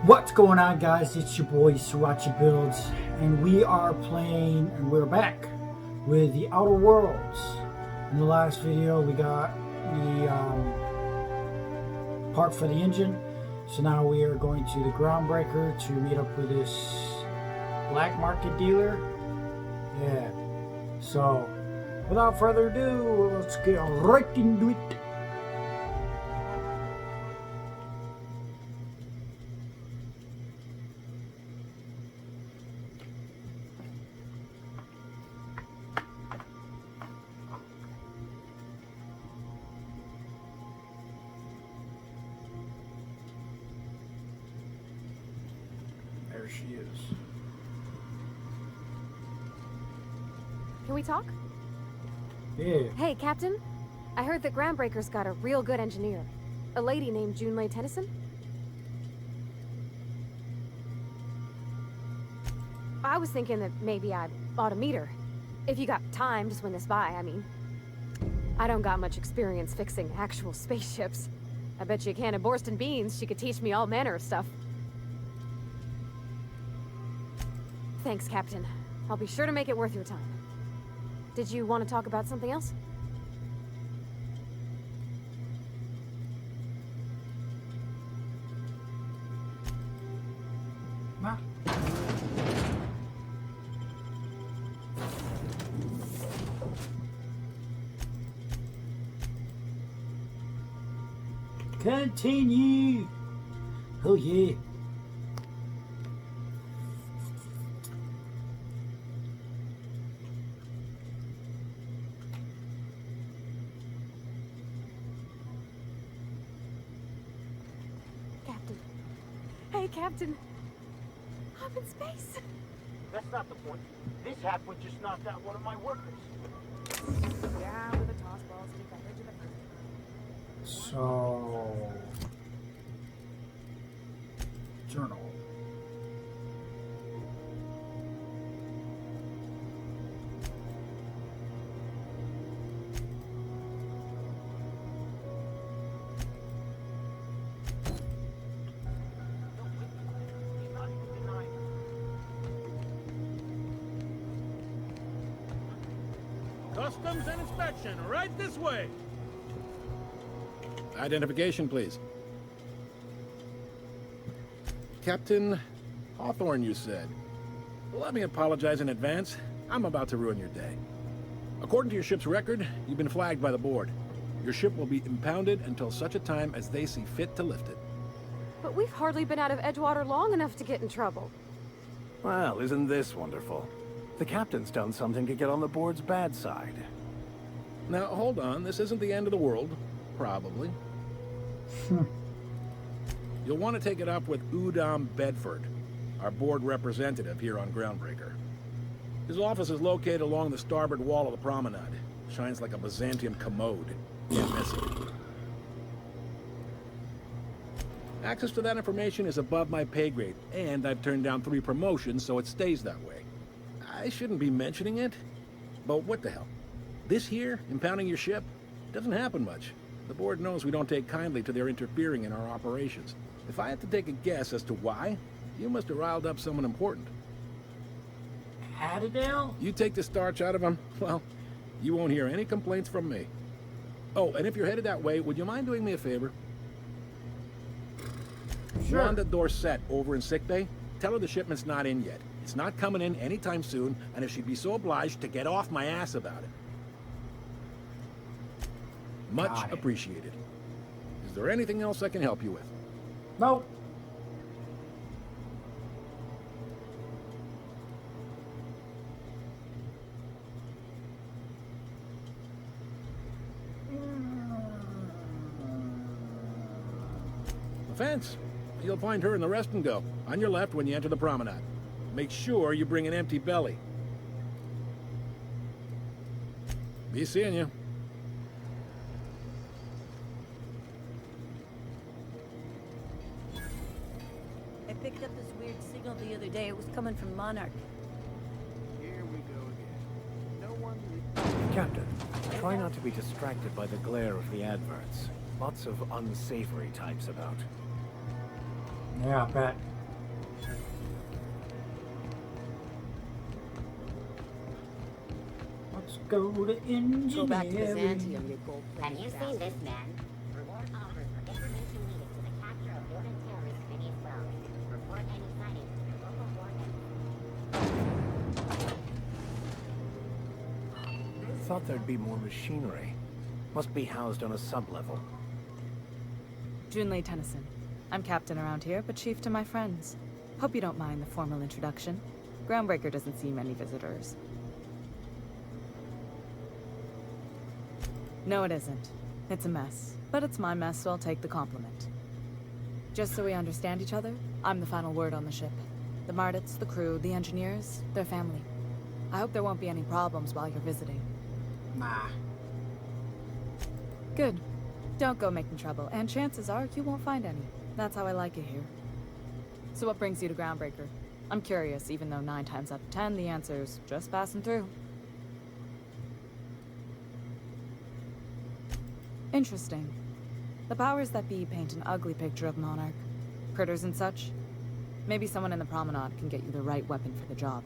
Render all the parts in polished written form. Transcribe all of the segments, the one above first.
What's going on, guys? It's your boy Sriracha Builds, and we are playing, and we're back with the Outer Worlds. In the last video, we got the part for the engine, so now we are going to the Groundbreaker to meet up with this black market dealer. Yeah. So, without further ado, let's get right into it. There she is. Can we talk? Yeah. Hey, Captain. I heard that Groundbreaker's got a real good engineer. A lady named Junlei Tennyson. I was thinking that maybe I ought to meet her. If you got time to swing this by, I mean. I don't got much experience fixing actual spaceships. I bet you a can of Borston beans she could teach me all manner of stuff. Thanks, Captain. I'll be sure to make it worth your time. Did you want to talk about something else? Nah. Continue. Oh yeah. Captain. Hey, Captain. I'm in space. That's not the point. This halfwit just knocked out one of my workers. Yeah, with a toss ball, stick that edge of the first. So, journal. He's not even denying it. Customs and inspection, right this way. Identification, please. Captain Hawthorne, you said. Well, let me apologize in advance. I'm about to ruin your day. According to your ship's record, you've been flagged by the board. Your ship will be impounded until such a time as they see fit to lift it. But we've hardly been out of Edgewater long enough to get in trouble. Well, isn't this wonderful? The captain's done something to get on the board's bad side. Now, hold on. This isn't the end of the world. Probably. You'll want to take it up with Udom Bedford, our board representative here on Groundbreaker. His office is located along the starboard wall of the promenade. Shines like a Byzantium commode. Can't miss it. Access to that information is above my pay grade, and I've turned down 3 promotions, so it stays that way. I shouldn't be mentioning it, but what the hell? This here, impounding your ship, doesn't happen much. The board knows we don't take kindly to their interfering in our operations. If I had to take a guess as to why, you must have riled up someone important. Haddadale? You take the starch out of him, well, you won't hear any complaints from me. Oh, and if you're headed that way, would you mind doing me a favor? Sure. Wanda Dorset over in sickbay, tell her the shipment's not in yet. It's not coming in anytime soon, and if she'd be so obliged to get off my ass about it. Much Got it. appreciated. Is there anything else I can help you with? Nope. The fence. You'll find her in the rest and go, on your left when you enter the promenade. Make sure you bring an empty belly. Be seeing you. I picked up this weird signal the other day. It was coming from Monarch. Here we go again. No one... Captain, try not to be distracted by the glare of the adverts. Lots of unsavory types about. Yeah, I bet. Let's go to engineering. Go back to Byzantium, you gold Have you seen this man? Reward offers for information needed to the capture of warden terrorist Phineas Wells. Report any sightings to the local warden. Thought there'd be more machinery. Must be housed on a sub-level. Junlei Tennyson. I'm captain around here, but chief to my friends. Hope you don't mind the formal introduction. Groundbreaker doesn't see many visitors. No, it isn't. It's a mess. But it's my mess, so I'll take the compliment. Just so we understand each other, I'm the final word on the ship. The Mardits, the crew, the engineers, their family. I hope there won't be any problems while you're visiting. Nah. Good. Don't go making trouble, and chances are you won't find any. That's how I like it here. So what brings you to Groundbreaker? I'm curious, even though 9 times out of 10 the answer's just passing through. Interesting. The powers that be paint an ugly picture of Monarch. Critters and such. Maybe someone in the promenade can get you the right weapon for the job.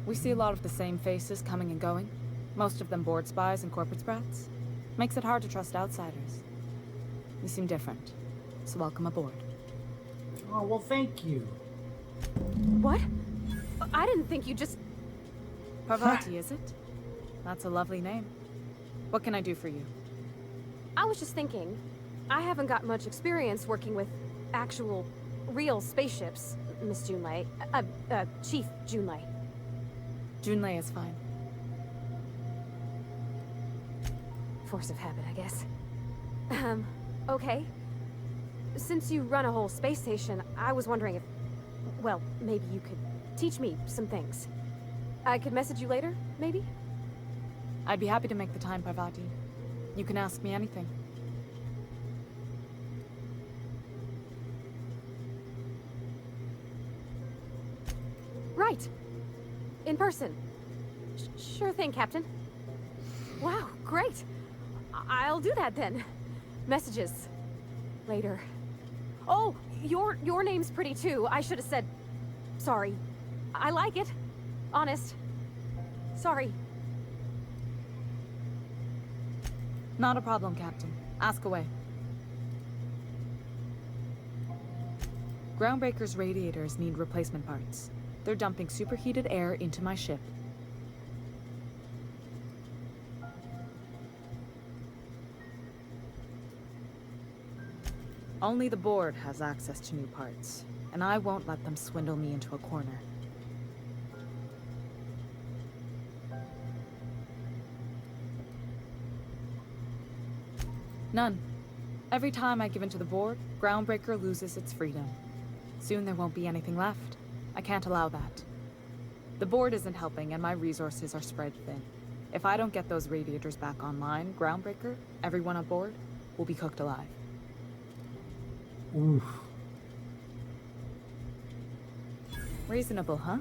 We see a lot of the same faces coming and going. Most of them board spies and corporate sprats. Makes it hard to trust outsiders. You seem different, so welcome aboard. Oh, well, thank you. What? I didn't think you just... Parvati, is it? That's a lovely name. What can I do for you? I was just thinking, I haven't got much experience working with actual, real spaceships, Miss Junlei. Chief Junlei. Junlei is fine. Force of habit, I guess. Okay. Since you run a whole space station, I was wondering if... Well, maybe you could teach me some things. I could message you later, maybe? I'd be happy to make the time, Parvati. You can ask me anything. Right. In person. Sure thing, Captain. Wow, great. I'll do that then. Messages. Later. Oh, your name's pretty too. I should have said... Sorry. I like it. Honest. Sorry. Not a problem, Captain. Ask away. Groundbreaker's radiators need replacement parts. They're dumping superheated air into my ship. Only the board has access to new parts, and I won't let them swindle me into a corner. None. Every time I give in to the board, Groundbreaker loses its freedom. Soon there won't be anything left. I can't allow that. The board isn't helping, and my resources are spread thin. If I don't get those radiators back online, Groundbreaker, everyone on board, will be cooked alive. Oof. Reasonable, huh?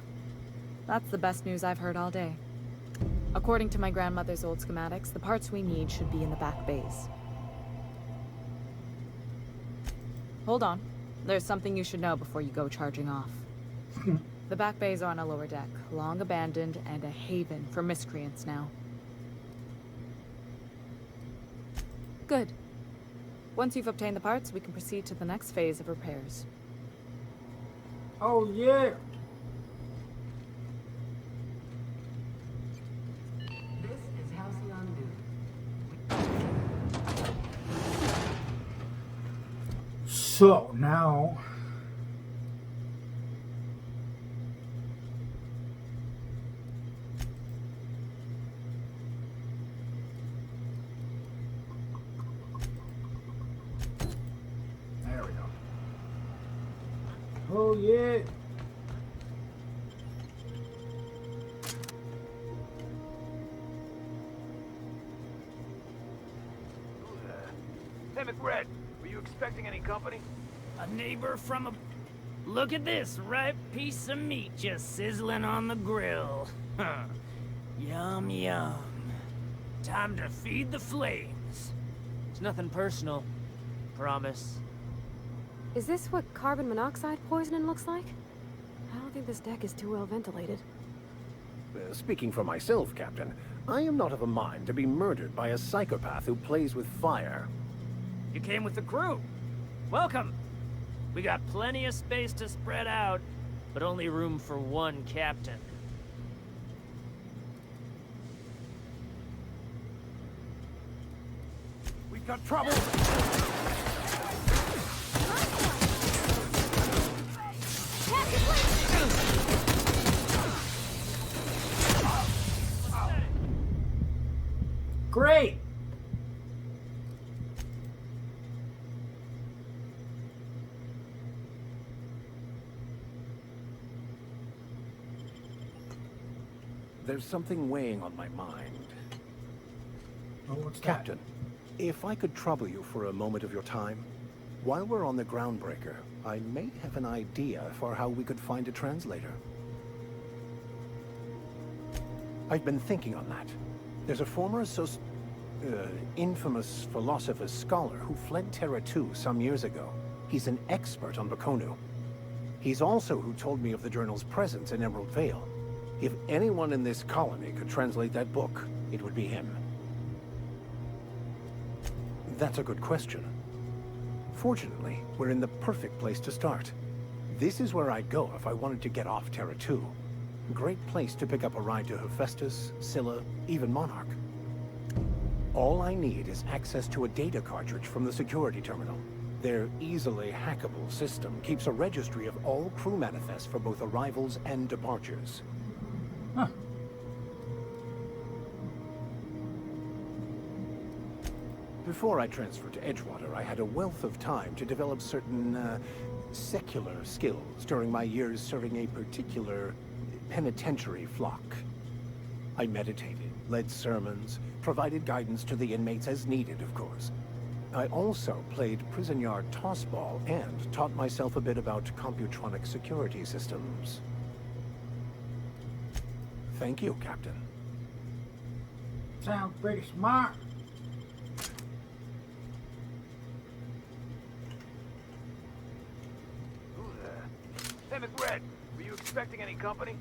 That's the best news I've heard all day. According to my grandmother's old schematics, the parts we need should be in the back bays. Hold on. There's something you should know before you go charging off. The back bays are on a lower deck, long abandoned and a haven for miscreants now. Good. Once you've obtained the parts, we can proceed to the next phase of repairs. Oh, yeah. This is Halcyon News. So, now... There we go. Oh, yeah. Hey, McRed, were you expecting any company? A neighbor from a... Look at this ripe piece of meat just sizzling on the grill. Huh. Yum, yum. Time to feed the flames. It's nothing personal. Promise. Is this what carbon monoxide poisoning looks like? I don't think this deck is too well ventilated. Speaking for myself, Captain, I am not of a mind to be murdered by a psychopath who plays with fire. You came with the crew. Welcome. We got plenty of space to spread out, but only room for one captain. We've got trouble! Great! There's something weighing on my mind. Oh, what's that? Captain, if I could trouble you for a moment of your time, while we're on the groundbreaker, I may have an idea for how we could find a translator. I've been thinking on that. There's a former infamous philosopher scholar who fled Terra 2 some years ago. He's an expert on Bakonu. He's also who told me of the journal's presence in Emerald Vale. If anyone in this colony could translate that book, it would be him. That's a good question. Fortunately, we're in the perfect place to start. This is where I'd go if I wanted to get off Terra 2. Great place to pick up a ride to Hephaestus, Scylla, even Monarch. All I need is access to a data cartridge from the security terminal. Their easily hackable system keeps a registry of all crew manifests for both arrivals and departures. Huh. Before I transferred to Edgewater, I had a wealth of time to develop certain, secular skills during my years serving a particular penitentiary flock. I meditated, led sermons, provided guidance to the inmates as needed, of course. I also played prison yard tossball and taught myself a bit about computronic security systems. Thank you, Captain. Sounds pretty smart. Hey, McRed, were you expecting any company?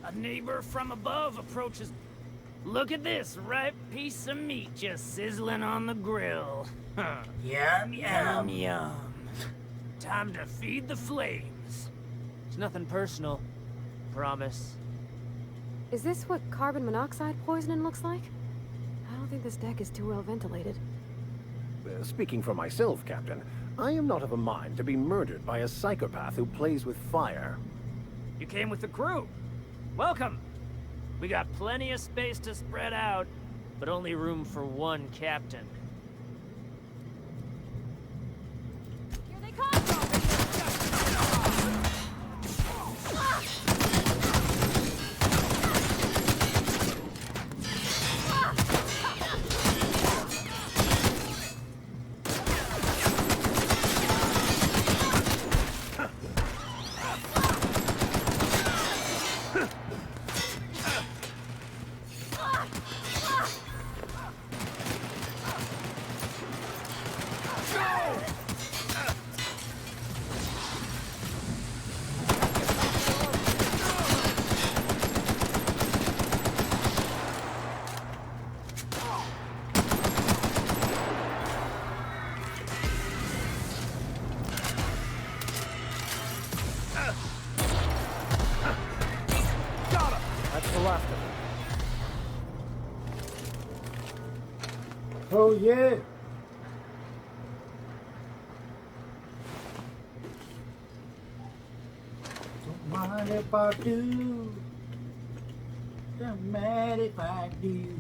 A neighbor from above approaches. Look at this ripe piece of meat just sizzling on the grill. Huh. Yum, Yum, yum. Time to feed the flames. It's nothing personal. Promise. Is this what carbon monoxide poisoning looks like? I don't think this deck is too well ventilated. Speaking for myself, Captain, I am not of a mind to be murdered by a psychopath who plays with fire. You came with the crew. Welcome. We got plenty of space to spread out, but only room for one captain. Here they come! That's the last of them. Oh yeah. Don't mind if I do. Don't mad if I do.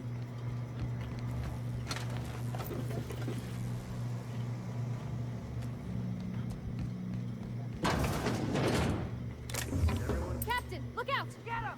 Captain, look out! Get him!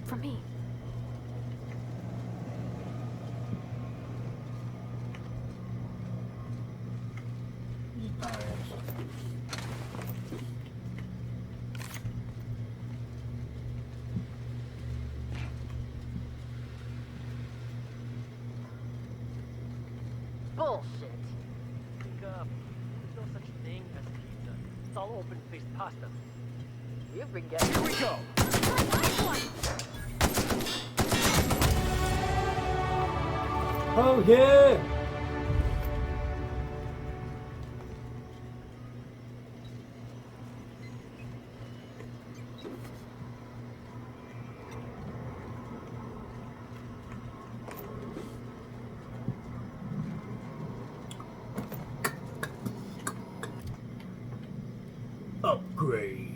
from me. Bullshit. There's no such thing as pizza. It's all open-faced pasta. You've been getting... Here we go! Oh yeah! Upgrade.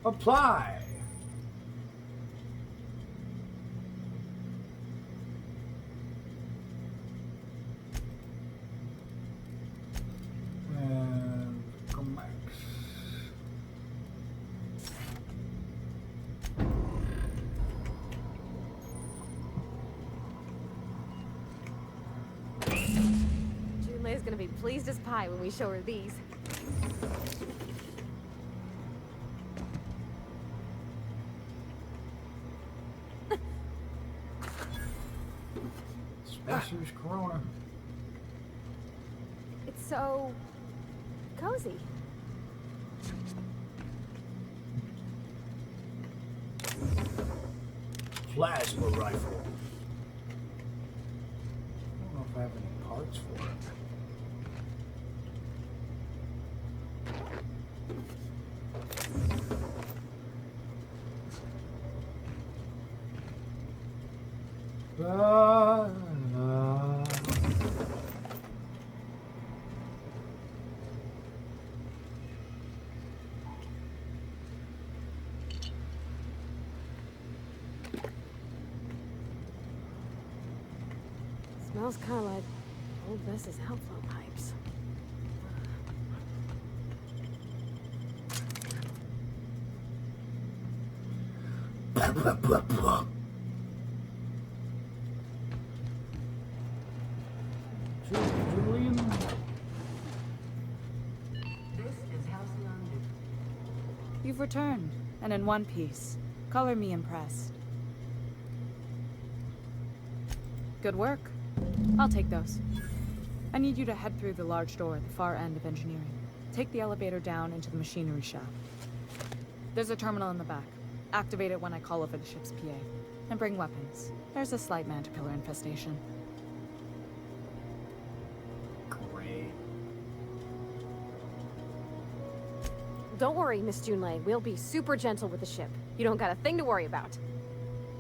Apply. And come back. Junlei's gonna be pleased as pie when we show her these. Spencer's Corona. It's so cozy. Plasma rifle. I don't know if I have any parts for it. La, la. Smells kind of like old Vess's outflow pipes. Julian. This is Halcyon New. You've returned, and in one piece. Color me impressed. Good work. I'll take those. I need you to head through the large door at the far end of engineering. Take the elevator down into the machinery shaft. There's a terminal in the back. Activate it when I call over the ship's PA. And bring weapons. There's a slight manticore infestation. Great. Don't worry, Miss Junlei. We'll be super gentle with the ship. You don't got a thing to worry about.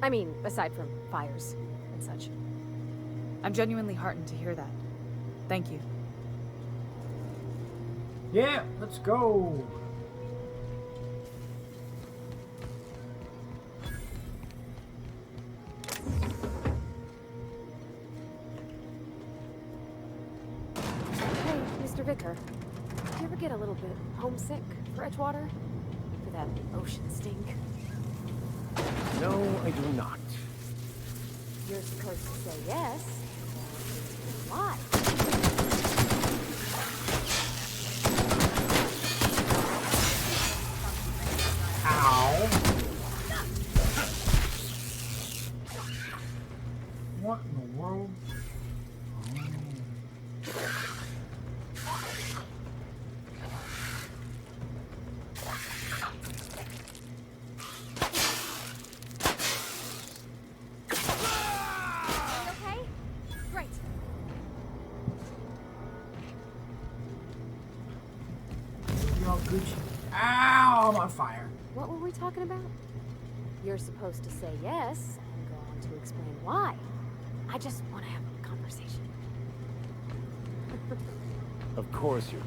I mean, aside from fires and such. I'm genuinely heartened to hear that. Thank you. Yeah, let's go. Hey, Mr. Vicar. Do you ever get a little bit homesick for Edgewater? For that ocean stink? No, I do not. You're supposed to say yes. Why? Ow. What in the world? Okay? Great. You all Gucci. Ow, I'm on fire. What were we talking about? You're supposed to say yes and go on to explain why. I just want to have a conversation. Of course you do.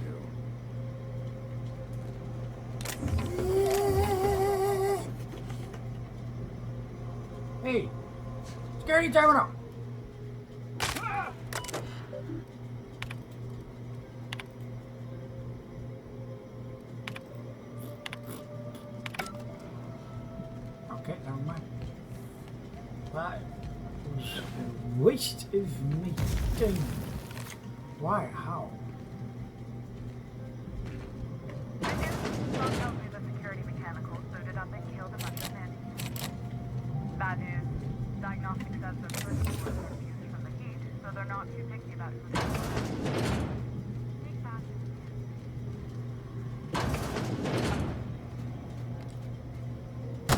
Hey, security terminal. Okay, never mind. That was a waste of me time. Why? How? Don't tell me the security mechanicals suited up and killed a bunch of men. Bad news. Diagnostic says the first were confused from the heat, so they're not too picky about who they kill. Take that.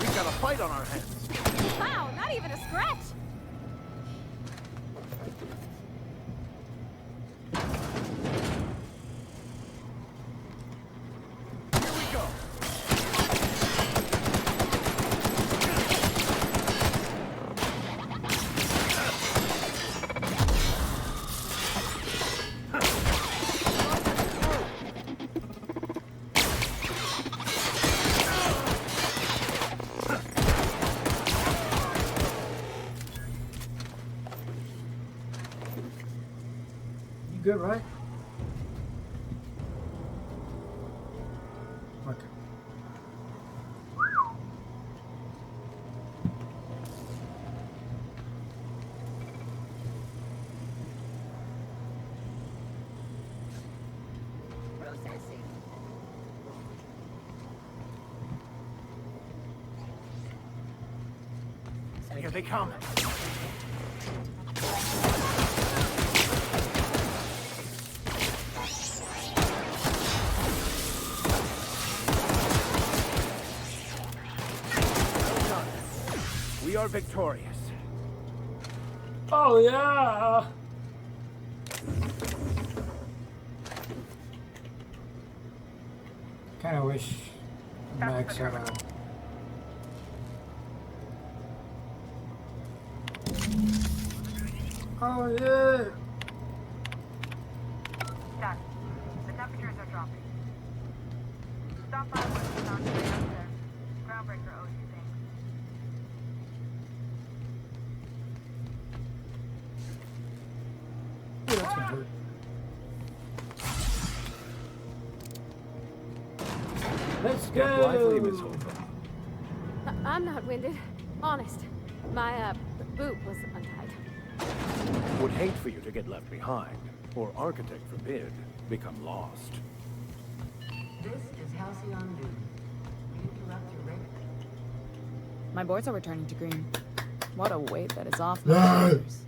We got a fight on our hands. Wow, not even a scratch! Here we go. You good, right? Okay. Processing. Here they come. Well done. We are victorious. Oh yeah. Kind of wish Max had a. Oh yeah. Done. The temperatures are dropping. Stop by what's found today upstairs. Groundbreaker owes you things. Ooh, that's gonna hurt. Let's Get lively, Miss go. Holcomb. I'm not winded. Honest. My, boot was untied. Would hate for you to get left behind, or architect forbid, become lost. This is Halcyon Noon. We interrupt your rate. My boards are returning to green. What a weight that is off my shoulders.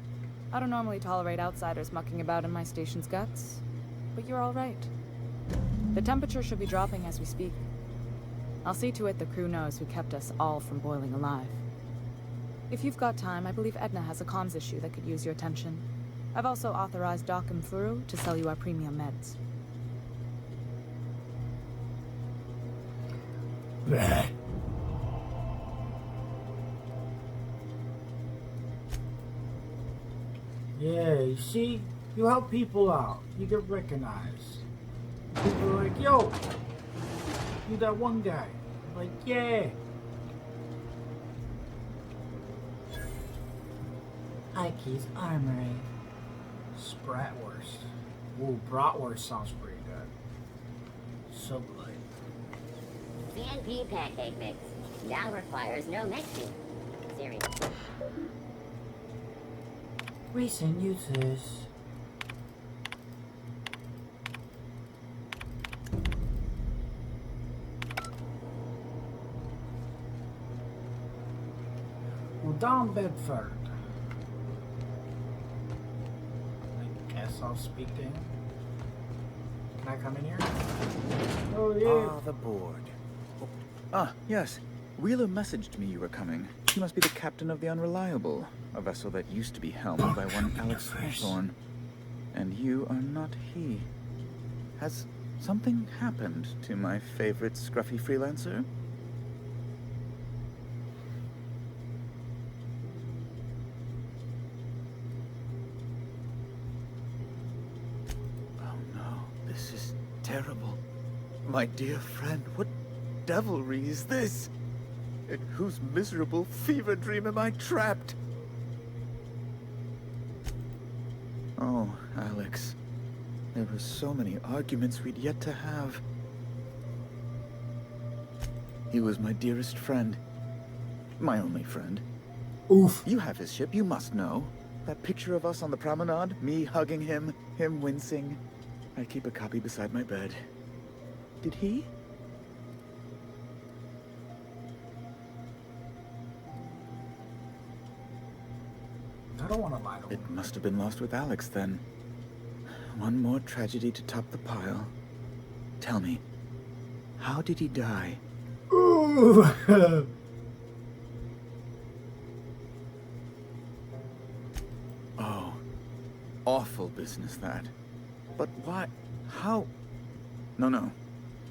I don't normally tolerate outsiders mucking about in my station's guts, but you're all right. The temperature should be dropping as we speak. I'll see to it the crew knows who kept us all from boiling alive. If you've got time, I believe Edna has a comms issue that could use your attention. I've also authorized Doc and Furu to sell you our premium meds. Bleh. Yeah, you see, you help people out, you get recognized. People are like, yo, you that one guy. I'm like, yeah. Ike's Armory. Spratwurst. Ooh, bratwurst sounds pretty good. So good. CNP pancake mix. Now requires no mixing. Serious. Recent uses. Well, Don Bedford. I guess I'll speak to him. Can I come in here? Oh, yeah. Ah, the board. Oh. Ah, yes. Wheeler messaged me you were coming. He must be the captain of the Unreliable, a vessel that used to be helmed by one Alex Hawthorne. And you are not he. Has something happened to my favorite scruffy freelancer? Oh no, this is terrible. My dear friend, what devilry is this? In whose miserable fever dream am I trapped? Oh, Alex. There were so many arguments we'd yet to have. He was my dearest friend. My only friend. Oof. You have his ship, you must know. That picture of us on the promenade, me hugging him, him wincing. I keep a copy beside my bed. Did he? I don't want to lie to him. It must have been lost with Alex then. One more tragedy to top the pile. Tell me, how did he die? Ooh. Oh, awful business that. But why? How? No.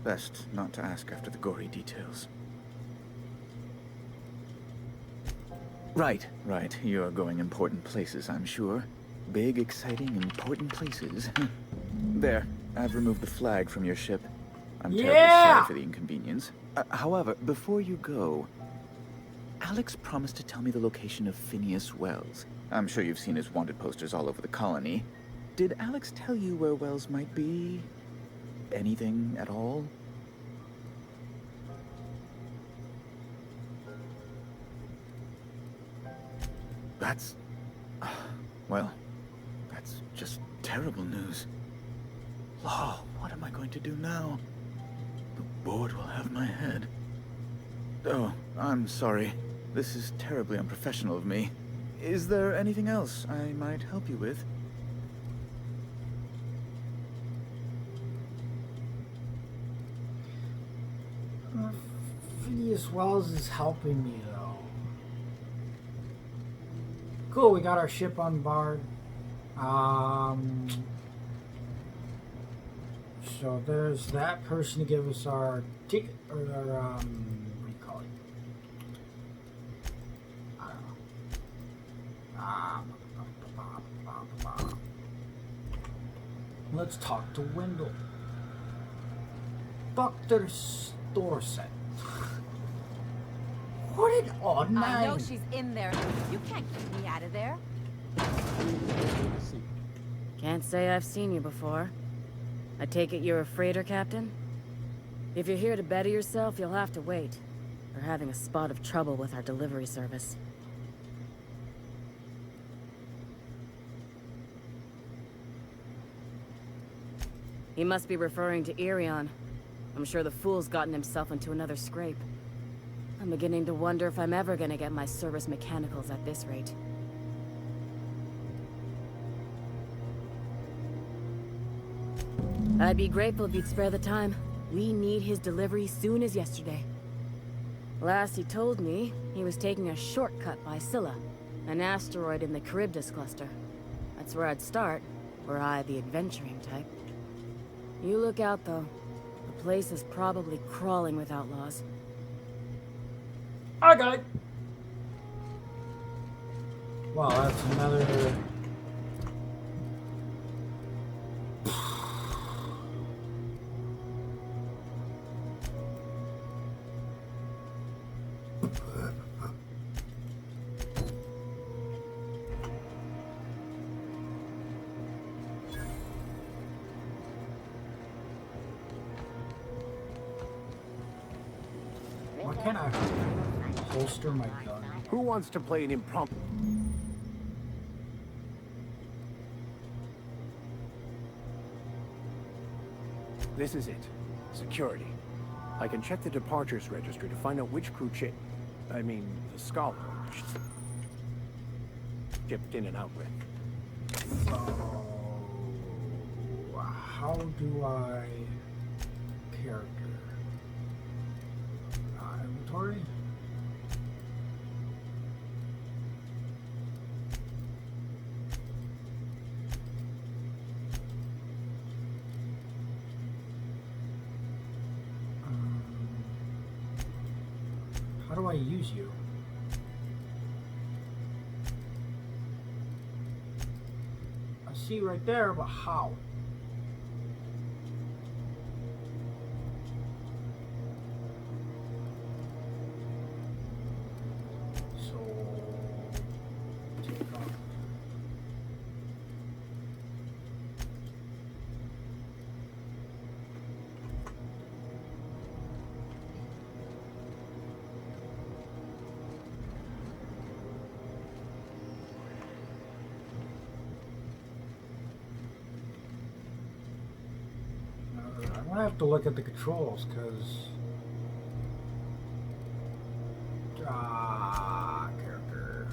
Best not to ask after the gory details. Right. You're going important places, I'm sure. Big, exciting, important places. There, I've removed the flag from your ship. I'm terribly sorry for the inconvenience. However, before you go, Alex promised to tell me the location of Phineas Wells. I'm sure you've seen his wanted posters all over the colony. Did Alex tell you where Wells might be? Anything at all? That's... well, that's just terrible news. Law, what am I going to do now? The board will have my head. Oh, I'm sorry. This is terribly unprofessional of me. Is there anything else I might help you with? Phineas Wells is helping me, though. Cool, we got our ship on board. So there's that person to give us our ticket, or our, what do you call it? I don't know. Let's talk to Wendell. Dr. Storset. What an odd name. I know she's in there. You can't keep me out of there. Can't say I've seen you before. I take it you're a freighter captain? If you're here to better yourself, you'll have to wait. We're having a spot of trouble with our delivery service. He must be referring to Irion. I'm sure the fool's gotten himself into another scrape. I'm beginning to wonder if I'm ever gonna get my service mechanicals at this rate. I'd be grateful if you'd spare the time. We need his delivery soon as yesterday. Last he told me, he was taking a shortcut by Scylla, an asteroid in the Charybdis cluster. That's where I'd start, were I the adventuring type. You look out, though. The place is probably crawling with outlaws. Okay. Well, that's another... Why can't I holster my gun? Who wants to play an impromptu? This is it. Security. I can check the departures registry to find out which crew the Scholar shipped in and out with. How do I... character? Inventory? How do I use you? I see right there, but how? I have to look at the controls because character.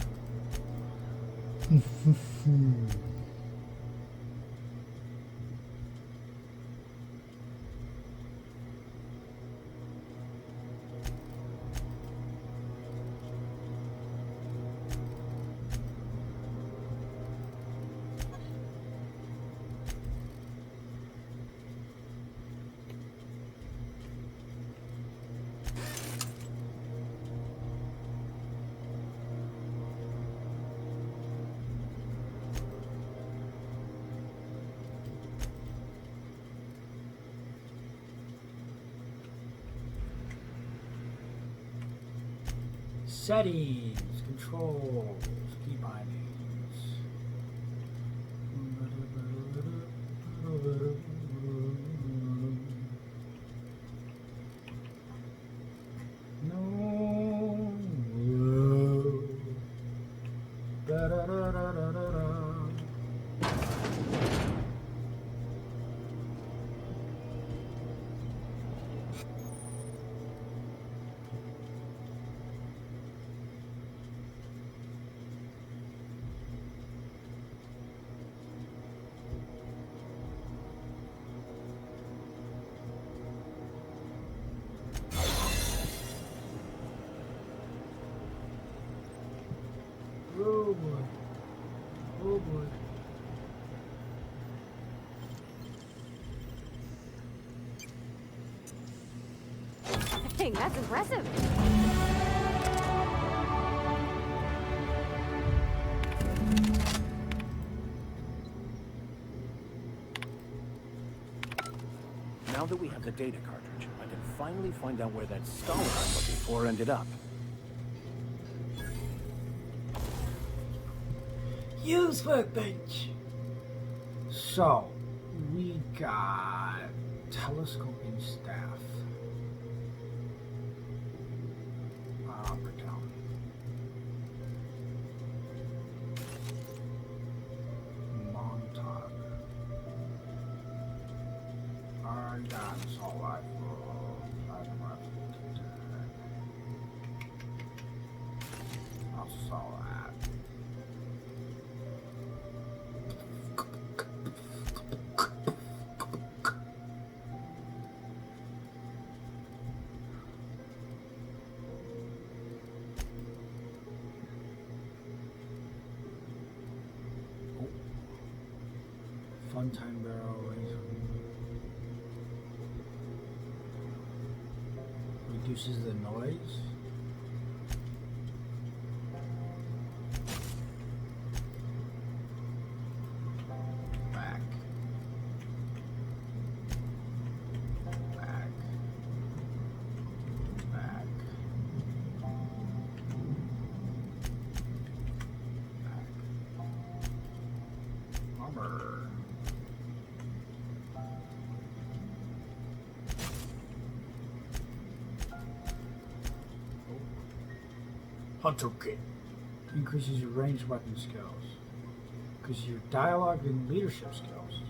Settings, controls, key bindings. No. Da, da, da, da, da, da, da. Oh boy. Oh boy. Dang, that's impressive. Now that we have the data cartridge, I can finally find out where that scholar I'm looking for ended up. Use workbench. So, we got telescoping staff. Breakdown. Montauk. I got assault rifle. Plasma rifle. I saw that. Fun time barrel reduces the noise. Back. Back. Back. Back. Armor. Hunter kit increases your ranged weapon skills, increases your dialogue and leadership skills.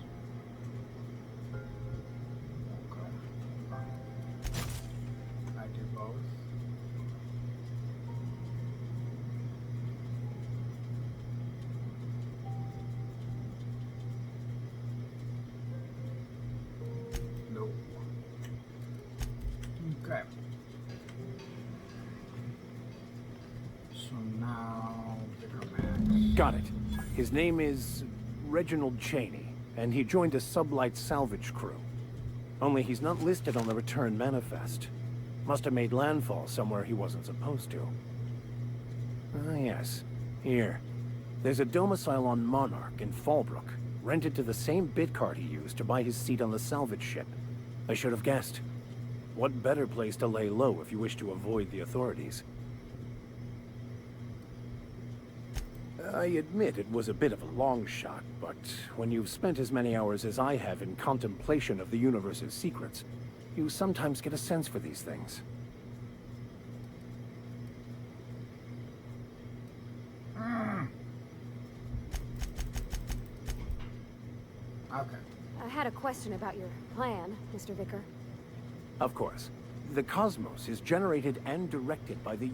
Okay. I do both. Nope. Okay. So now, Max. Got it. His name is Reginald Cheney, and he joined a sublight salvage crew. Only he's not listed on the return manifest. Must have made landfall somewhere he wasn't supposed to. Ah, yes. Here. There's a domicile on Monarch in Fallbrook, rented to the same bit card he used to buy his seat on the salvage ship. I should have guessed. What better place to lay low if you wish to avoid the authorities? I admit it was a bit of a long shot, but when you've spent as many hours as I have in contemplation of the universe's secrets, you sometimes get a sense for these things. Okay. I had a question about your plan, Mr. Vicar. Of course. The cosmos is generated and directed by the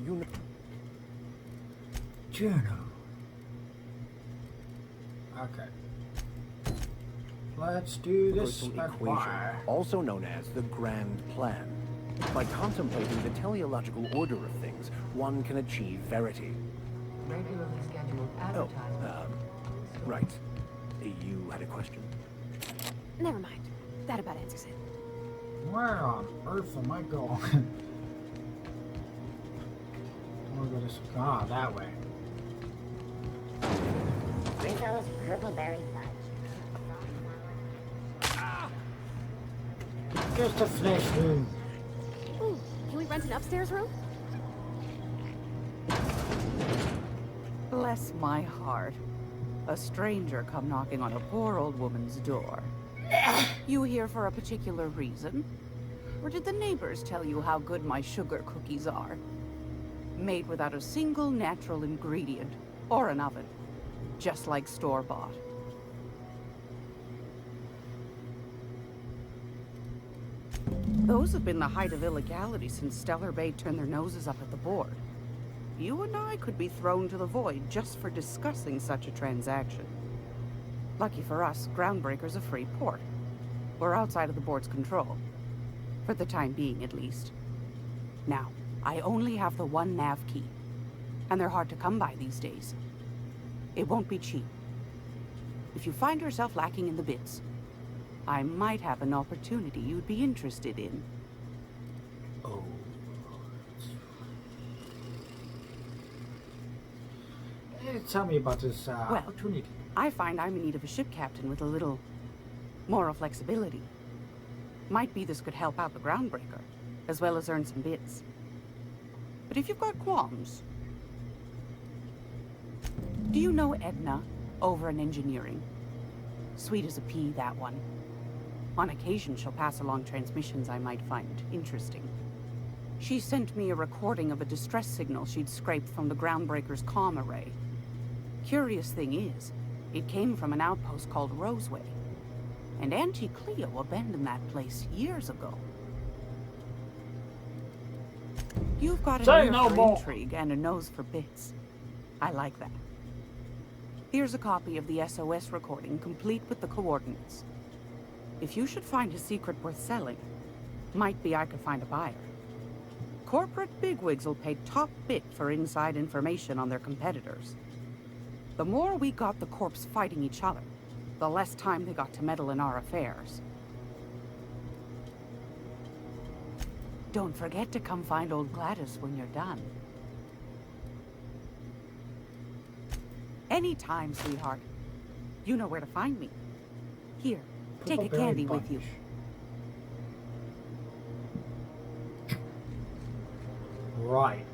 Juno. Okay. Let's do this universal by equation, also known as the Grand Plan. By contemplating the teleological order of things, one can achieve verity. Regularly scheduled advertisement. Right. You had a question? Never mind. That about answers it. Where on earth am I going? I'll go this. Ah, that way. Rizzo's purple berry fudge. Just a flesh wound. Ooh, can we rent an upstairs room? Bless my heart. A stranger come knocking on a poor old woman's door. You here for a particular reason? Or did the neighbors tell you how good my sugar cookies are? Made without a single natural ingredient, or an oven. Just like store-bought. Those have been the height of illegality since Stellar Bay turned their noses up at the board. You and I could be thrown to the void just for discussing such a transaction. Lucky for us, Groundbreaker's a free port. We're outside of the board's control. For the time being, at least. Now, I only have the one nav key. And they're hard to come by these days. It won't be cheap. If you find yourself lacking in the bits, I might have an opportunity you'd be interested in. Oh. Tell me about this opportunity. I find I'm in need of a ship captain with a little moral flexibility. Might be this could help out the Groundbreaker, as well as earn some bits. But if you've got qualms... Do you know Edna, over in engineering? Sweet as a pea, that one. On occasion, she'll pass along transmissions I might find interesting. She sent me a recording of a distress signal she'd scraped from the Groundbreaker's comm array. Curious thing is, it came from an outpost called Roseway. And Auntie Cleo abandoned that place years ago. You've got an ear for intrigue and a nose for bits. I like that. Here's a copy of the SOS recording, complete with the coordinates. If you should find a secret worth selling, might be I could find a buyer. Corporate bigwigs will pay top bit for inside information on their competitors. The more we got the corps fighting each other, the less time they got to meddle in our affairs. Don't forget to come find old Gladys when you're done. Anytime, sweetheart. You know where to find me. Here, take a candy with you. Right.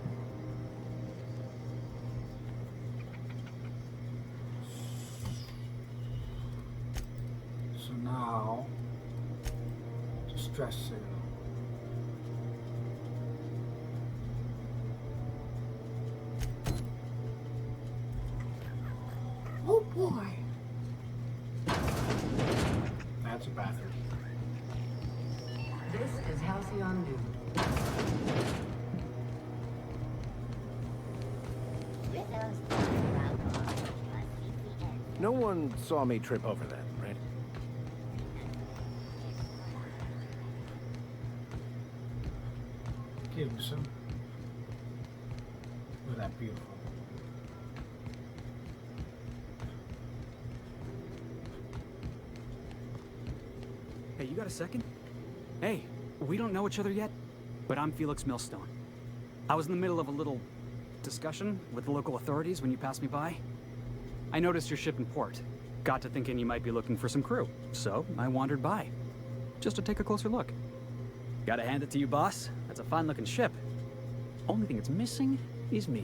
So now, distress signal. Oh boy. That's a bathroom. This is Halcyon Noon. No one saw me trip over that, right? Give me some. Look at that beautiful. Hey, you got a second? Hey, we don't know each other yet, but I'm Felix Millstone. I was in the middle of a little discussion with the local authorities when you passed me by. I noticed your ship in port. Got to thinking you might be looking for some crew, so I wandered by, just to take a closer look. Gotta hand it to you, boss. That's a fine-looking ship. Only thing it's missing is me.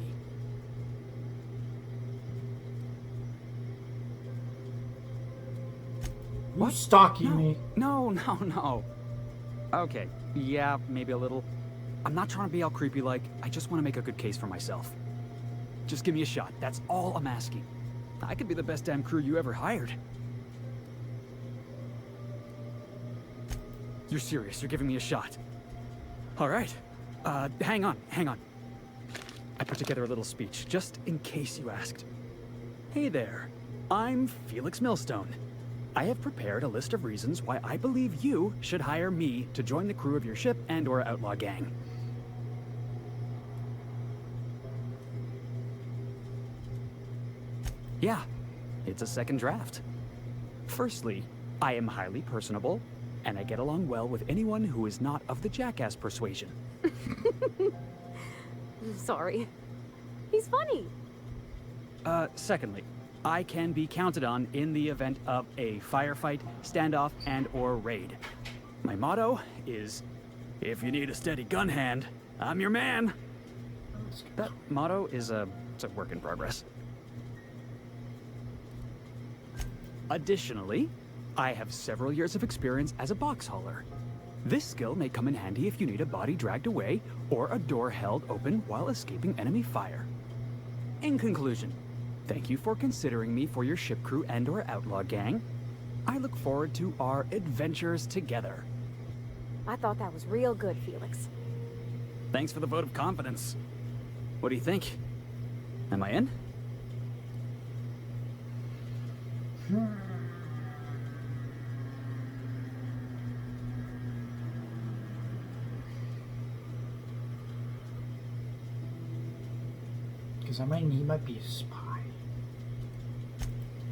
What? Stalking me? No. Okay, yeah, maybe a little. I'm not trying to be all creepy like. I just want to make a good case for myself. Just give me a shot. That's all I'm asking. I could be the best damn crew you ever hired. You're serious. You're giving me a shot. All right. Hang on. I put together a little speech, just in case you asked. Hey there. I'm Felix Millstone. I have prepared a list of reasons why I believe you should hire me to join the crew of your ship and/or outlaw gang. Yeah, it's a second draft. Firstly, I am highly personable, and I get along well with anyone who is not of the jackass persuasion. Sorry. He's funny. Secondly, I can be counted on in the event of a firefight, standoff, and/or raid. My motto is, if you need a steady gun hand, I'm your man. That motto is it's a work in progress. Additionally, I have several years of experience as a box hauler. This skill may come in handy if you need a body dragged away or a door held open while escaping enemy fire. In conclusion, thank you for considering me for your ship crew and/or outlaw gang. I look forward to our adventures together. I thought that was real good, Felix. Thanks for the vote of confidence. What do you think? Am I in? Because I mean, he might be a spy.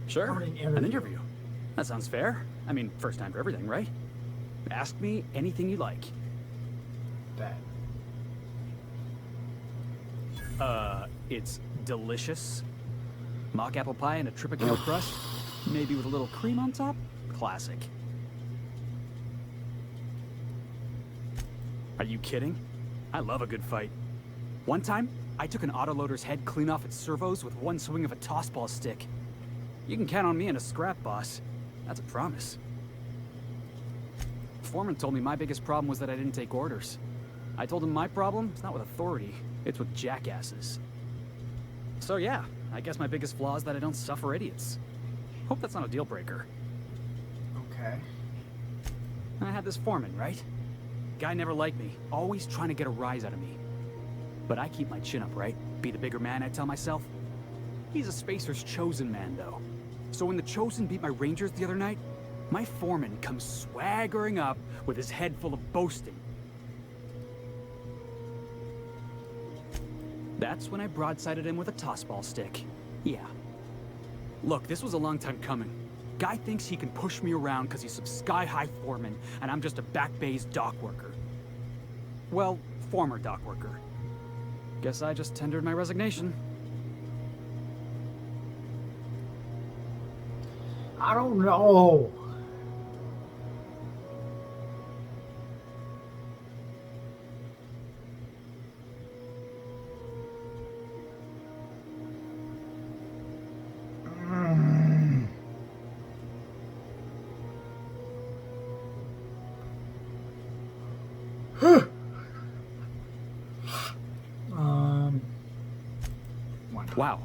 Sure, an interview. That sounds fair. I mean, first time for everything, right? Ask me anything you like. Bet. It's delicious. Mock apple pie and a Tropicana crust, maybe with a little cream on top. Classic. Are you kidding? I love a good fight. One time, I took an autoloader's head clean off its servos with one swing of a tossball stick. You can count on me in a scrap, boss. That's a promise. Foreman told me my biggest problem was that I didn't take orders. I told him my problem is not with authority, it's with jackasses. So yeah, I guess my biggest flaw is that I don't suffer idiots. Hope that's not a deal breaker. Okay. I had this foreman, right? Guy never liked me, always trying to get a rise out of me. But I keep my chin up, right? Be the bigger man, I tell myself. He's a Spacer's chosen man, though. So when the Chosen beat my Rangers the other night, my foreman comes swaggering up with his head full of boasting. That's when I broadsided him with a tossball stick. Yeah. Look, this was a long time coming. Guy thinks he can push me around because he's some sky-high foreman, and I'm just a back bay's dock worker. Well, former dock worker. Guess I just tendered my resignation. I don't know. Wow.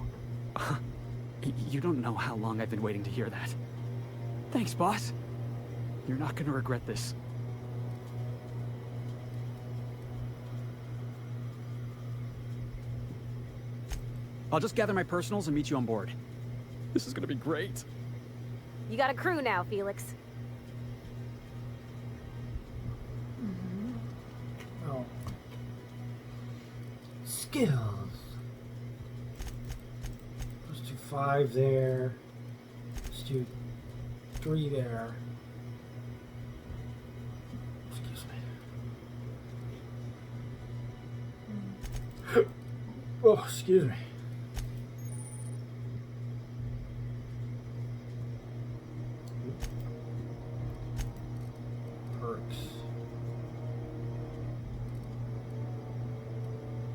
You don't know how long I've been waiting to hear that. Thanks, boss. You're not gonna regret this. I'll just gather my personals and meet you on board. This is gonna be great. You got a crew now, Felix. Oh. Skills. Let's do 5 there. Let's do 3 there. Excuse me. Oh, excuse me. Perks.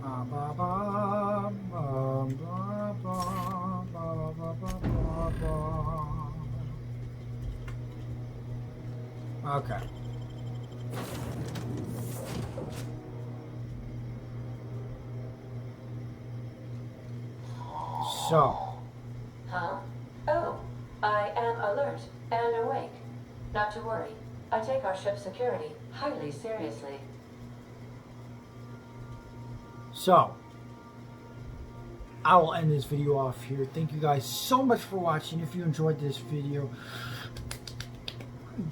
Ba ba ba ba ba ba ba ba ba ba. Okay. So. Huh? Oh, I am alert and awake. Not to worry. I take our ship's security highly seriously. So, I will end this video off here. Thank you guys so much for watching. If you enjoyed this video,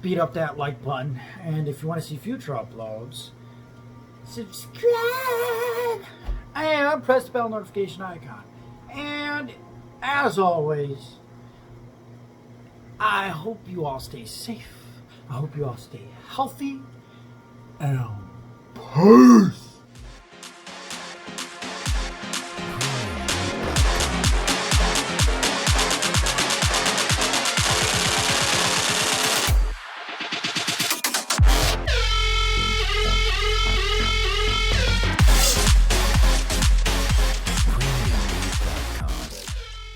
beat up that like button. And if you want to see future uploads, subscribe and press the bell notification icon. And as always, I hope you all stay safe. I hope you all stay healthy. And peace.